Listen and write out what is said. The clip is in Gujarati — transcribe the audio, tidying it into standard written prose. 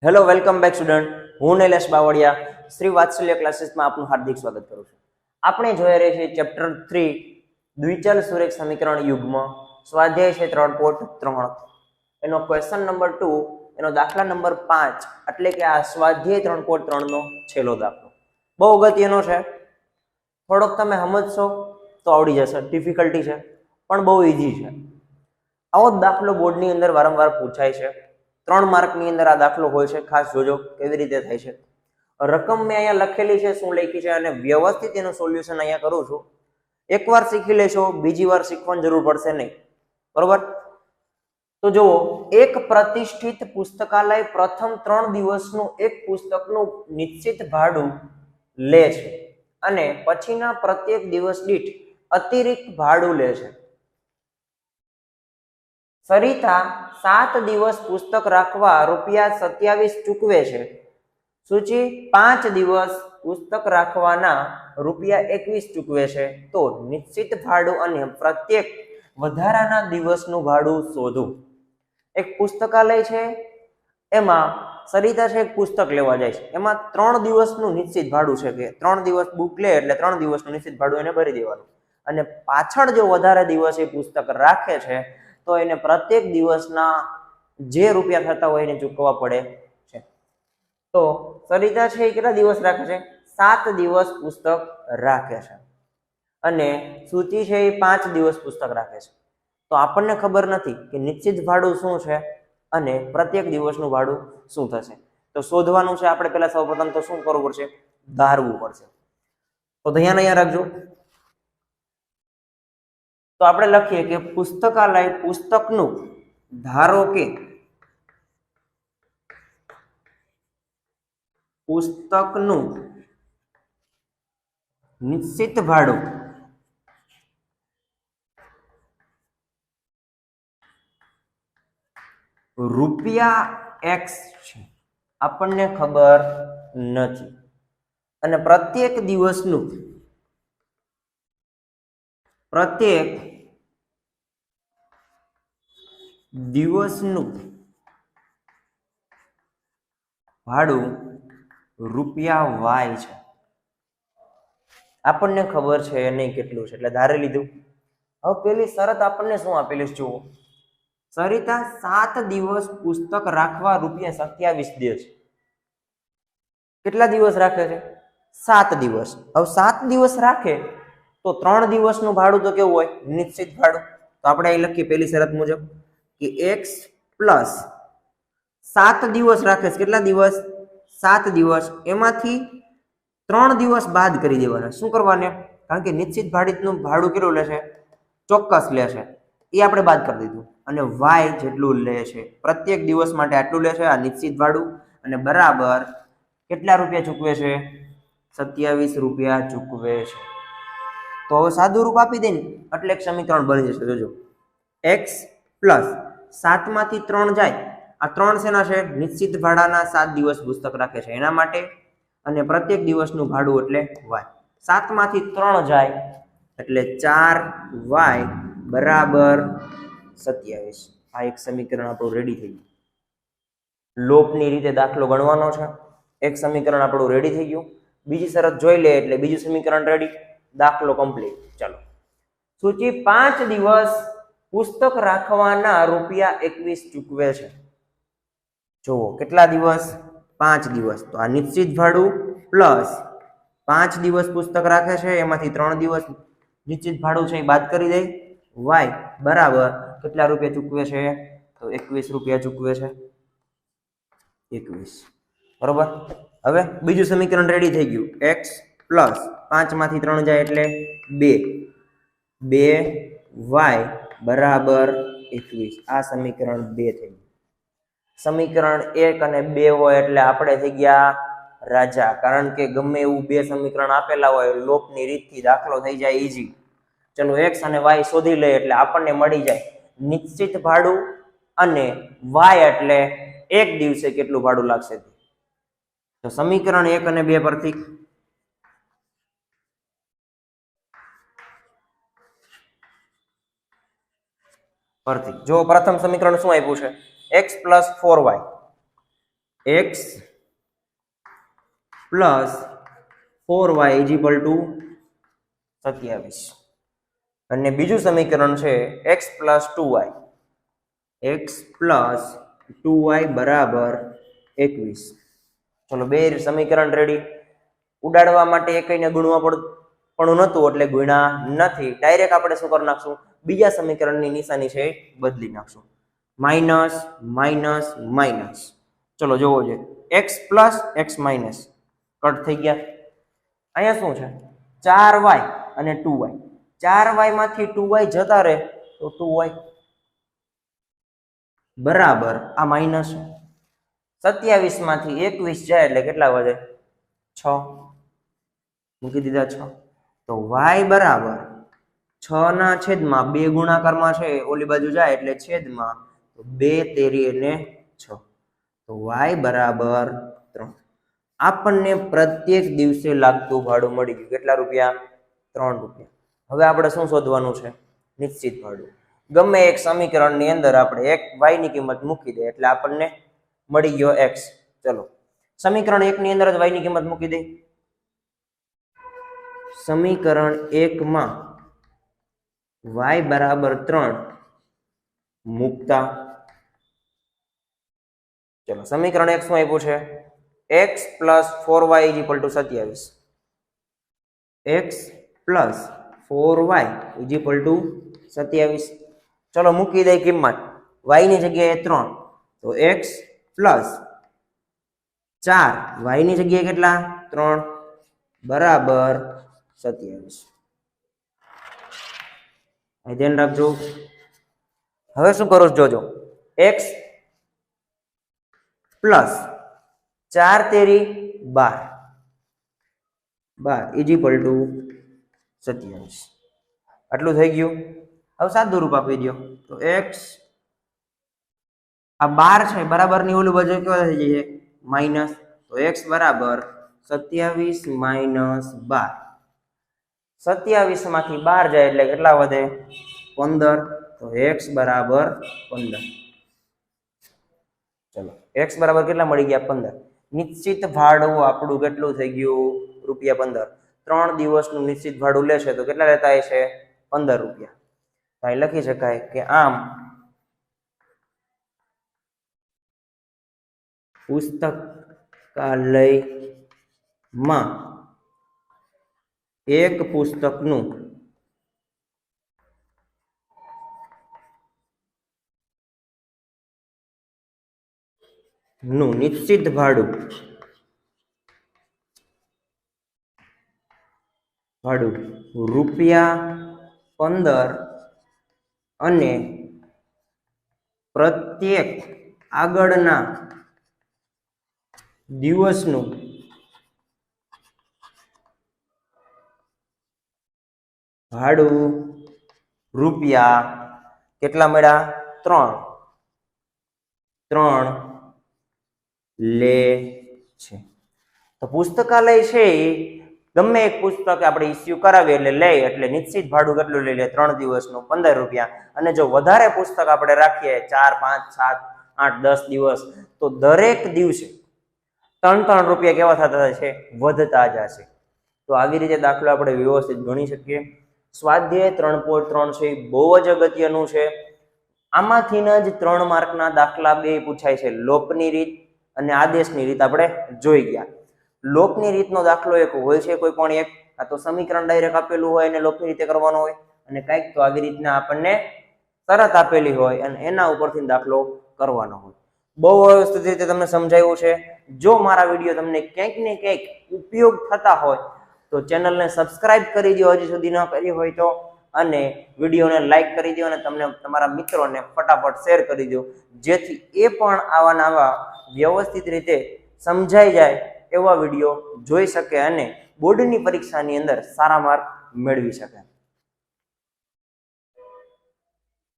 Hello welcome back student. હું નિલેશ બાવળિયા શ્રી વાત્સલ્ય ક્લાસીસમાં આપનું હાર્દિક સ્વાગત કરું છું. આપણે જોઈ રહ્યા છીએ ચેપ્ટર 3 દ્વિચલ સુરેખ સમીકરણ યુગ્મ સ્વાધ્યાય છે 3.3 એનો ક્વેશ્ચન નંબર 2 એનો દાખલા નંબર 5 એટલે કે આ સ્વાધ્યાય 3.3 નો છેલ્લો દાખલો બહુ અગત્યનો છે. થોડોક તમે સમજશો તો આવડી જશે. ડિફિકલ્ટી છે પણ બહુ ઈઝી છે. આવો દાખલો બોર્ડની અંદર વારંવાર પૂછાય છે. 3 માર્કની અંદર આ દાખલો હોય છે. ખાસ જોજો કેવી રીતે થાય છે. રકમ મેં અહીંયા લખેલી છે, શું લખી છે, અને વ્યવસ્થિત એનું સોલ્યુશન અહીંયા કરું છું. એકવાર શીખી લેશો, બીજી વાર શીખવાની જરૂર પડશે નહીં. બરોબર? તો જુઓ, એક પ્રતિષ્ઠિત પુસ્તકાલય પ્રથમ 3 દિવસનું એક પુસ્તકનું નિશ્ચિત ભાડું લે છે અને પછીના પ્રત્યેક દિવસ દીઠ અતિરિક્ત ભાડું લે છે. સરિતા 7 દિવસ પુસ્તક રાખવા ₹27 ચૂકવે છે. સૂચિ 5 દિવસ પુસ્તક રાખવાના ₹21 ચૂકવે છે. તો નિશ્ચિત ભાડું અને પ્રત્યેક વધારાના દિવસનું ભાડું શોધો. એક પુસ્તકાલય છે, એમાં સરિતા છે એક પુસ્તક લેવા જાય છે. એમાં 3 દિવસનું નિશ્ચિત ભાડું છે કે 3 દિવસ બુક લે એટલે 3 દિવસનું નિશ્ચિત ભાડું એને ભરી દેવાનું. અને પાછળ જો વધારે દિવસ એ પુસ્તક રાખે છે તો એને પ્રત્યેક દિવસના જે રૂપિયા થતા હોય એને ચૂકવવા પડે છે. તો સરિતા છે એ કેટલા દિવસ રાખે છે? 7 દિવસ પુસ્તક રાખે છે અને સૂચિ છે એ 5 દિવસ પુસ્તક રાખે છે. તો આપણને ખબર નથી કે નિશ્ચિત ભાડું શું છે અને પ્રત્યેક દિવસનું ભાડું શું થશે. તો શોધવાનું છે આપણે. પહેલા સૌપ્રથમ તો શું કરવું પડશે? ધારવું પડશે. તો ધ્યાન અહીંયા રાખજો. તો આપણે લખીએ કે પુસ્તકાલય પુસ્તકનું, ધારો કે પુસ્તકનું નિશ્ચિત ભાડું ₹X છે. આપણને ખબર નથી. અને પ્રત્યેક દિવસનું ભાડું ₹Y છે. આપણને ખબર છે નહીં કેટલું છે, એટલે ધારી લીધું. હવે પેલી શરત આપણને શું આપેલી છે જુઓ. સરિતા 7 દિવસ પુસ્તક રાખવા ₹27 દે છે. કેટલા દિવસ રાખે છે? 7 દિવસ. હવે 7 દિવસ રાખે તો 3 દિવસનું ભાડું તો કેવું હોય? નિશ્ચિત ભાડું. તો આપણે અહીં લખીએ પેલી શરત મુજબ કે X પ્લસ 7 દિવસ રાખે છે. કેટલા દિવસ? 7 દિવસ. એમાંથી 3 દિવસ બાદ કરી દેવાના. શું કરવાને? કારણ કે નિશ્ચિત ભાડું કેટલું લેશે? ચોક્કસ લેશે. એ આપણે બાદ કરી દીધું. અને Y જેટલું લે છે. પ્રત્યેક દિવસ માટે આટલું લે છે, આ નિશ્ચિત ભાડું. અને બરાબર કેટલા રૂપિયા ચૂકવે છે? ₹27 ચૂકવે છે. તો હવે સાદું રૂપ આપી દે ને એટલે એક સમીકરણ બની જશે. જોજો, X પ્લસ 7 માંથી 3 જાય. આ 3 શેના છે? નિશ્ચિત ભાડાના 7 દિવસ પુસ્તક રાખે છે એના માટે. અને પ્રત્યેક દિવસનું ભાડું એટલે Y. 7 માંથી 3 જાય એટલે 4Y બરાબર 27. આ એક સમીકરણ આપણું રેડી થઈ ગયું. લોપની રીતે દાખલો ગણવાનો છે. એક સમીકરણ આપણું રેડી થઈ ગયું. બીજી શરત જોઈ લે એટલે બીજું સમીકરણ રેડી. દાખલો કમ્પ્લીટ. ચાલો, સૂચિ 5 દિવસ પુસ્તક રાખવાના ₹21 ચૂકવે છે. જુઓ, કેટલા દિવસ? 5 દિવસ. તો આ નિશ્ચિત ભાડું પ્લસ 5 દિવસ પુસ્તક રાખે છે, એમાંથી 3 દિવસ નિશ્ચિત ભાડું છે એ બાદ કરી દે. Y બરાબર કેટલા રૂપિયા ચૂકવે છે? તો ₹21 ચૂકવે છે. 21. બરોબર. હવે બીજું સમીકરણ રેડી થઈ ગયું. X પ્લસ 5 માંથી 3 જાય એટલે 2Y બરાબર 21. આ સમીકરણ 2 થઈ ગયું. સમીકરણ 1 અને 2 હોય એટલે આપણે થઈ ગયા રાજા. કારણ કે ગમે એવું 2 સમીકરણ આપેલા હોય, લોપની રીતથી દાખલો થઈ જાય ઈઝી. ચલો, X અને Y શોધી લે એટલે આપણને મળી જાય નિશ્ચિત ભાડું અને Y એટલે એક દિવસે કેટલું ભાડું લાગશે. તો સમીકરણ 1 અને 2 પરથી જો પ્રથમ સમીકરણ શું આપ્યું છે? X plus 4Y. x plus 4y is equal to 27 અને બીજું સમીકરણ છે x પ્લસ 2y બરાબર 21. ચલો બે સમીકરણ રેડી. ઉડાડવા માટે એકને ગુણવા પણ નહોતું એટલે ગુણ્યા નથી. ડાયરેક્ટ આપણે શું કરી નાખશું, બીજા સમીકરણની નિશાની છે બદલી નાખશું. Minus minus minus. ચલો જોવો જોઈએ, x plus x minus cut થઈ ગયા. અહીંયા શું છે 4y અને 2y. 4y માંથી 2y જતા રહે તો 2y બરાબર આ માઇનસ 27 માંથી 21 જાય એટલે કેટલા વધે 6. મૂકી દીધા 6. તો y બરાબર 6 ના છેદમાં 2 ગુણાકારમાં છે ઓલી બાજુ જાય એટલે છેદમાં 2 તેરી અને 6. તો y બરાબર 3. આપણને પ્રત્યેક દિવસે લાગતું ભાડું મળી ગયું. કેટલા રૂપિયા? 3 રૂપિયા. હવે આપણે શું શોધવાનું છે? નિશ્ચિત ભાડું. ગમે એક સમીકરણની અંદર આપણે એક y ની કિંમત મૂકી દે એટલે આપણને મળી ગયો x. ચલો સમીકરણ 1 ની અંદર જ y ની કિંમત મૂકી દે. સમીકરણ 1 માં y બરાબર 3 મૂકતા, ચલો સમીકરણ 1 શું આપ્યું છે? x plus 4y is equal to 27. x plus 4y is equal to 27. ચલો મૂકી દે કિંમત. y ની જગ્યાએ 3 તો x પ્લસ 4 y ની જગ્યાએ કેટલા? 3 બરાબર 27. ધ્યાન રાખજો. હવે શું કરું જોજો, x પ્લસ 4 તેરી 12 ઇઝ ઇક્વલ ટુ 27. આટલું થઈ ગયું. હવે સાદું રૂપ આપી દો તો x આ 12 છે બરાબર ની ઓલું બાજુ કેવા થઈ જશે માઇનસ. તો x બરાબર 27 માઇનસ 12. 27 માંથી 12 જાય એટલે કેટલા વધે? 15. તો x બરાબર 15. ચલો x બરાબર કેટલા મળી ગયા? 15. નિશ્ચિત ભાડું આપણું કેટલું થઈ ગયું? રૂપિયા 15. 3 દિવસનું નિશ્ચિત ભાડું લેશે તો કેટલા લેતા હશે? 15 રૂપિયા. અહીં લખી શકાય કે આમ પુસ્તકાલયમાં એક પુસ્તકનું નિશ્ચિત ભાડું રૂપિયા 15 અને પ્રત્યેક આગળના દિવસનું ભાડું રૂપિયા કેટલા મળ્યા? 3 લે છે. તો પુસ્તકાલય છે ગમે એક પુસ્તક આપણે ઇસ્યુ કરાવીએ એટલે લે એટલે નિશ્ચિત ભાડું કેટલું લઈ લે? 3 દિવસનું 15 રૂપિયા. અને જો વધારે પુસ્તક આપણે રાખીએ 4, 5, 7, 8, 10 દિવસ તો દરેક દિવસે 3 રૂપિયા કેવા થતા છે? વધતા જશે. તો આવી રીતે દાખલો આપણે વ્યવસ્થિત ગણી શકીએ. સ્વાધ્યાય 3.3 છે બહુ જ અગત્યનું છે. આમાંથી જ 3 માર્કના દાખલા 2 પૂછાય છે. લોપની રીત અને આદેશની રીત આપણે જોઈ ગયા. લોપની રીતનો દાખલો એક હોય છે કોઈ પણ એક, આ તો સમીકરણ ડાયરેક્ટ આપેલું હોય અને લોપની રીતે કરવાનો હોય, અને કંઈક તો આવી રીતના આપણને શરત આપેલી હોય અને એના ઉપરથી દાખલો કરવાનો હોય. બહુ વ્યવસ્થિત રીતે તમને સમજાવ્યું છે. જો મારા વિડીયો તમને ક્યાંક ને ક્યાંક ઉપયોગ થતા હોય તો ચેનલને સબસ્ક્રાઇબ કરી દો હજી સુધી ન કરી હોય તો, અને વિડીયોને લાઈક કરી દો અને તમને તમારા મિત્રોને ફટાફટ શેર કરી દો, જેથી એ પણ આવા વ્યવસ્થિત રીતે સમજાઈ જાય એવા વિડીયો જોઈ શકે અને બોર્ડની પરીક્ષાની અંદર સારા માર્ક મેળવી શકે.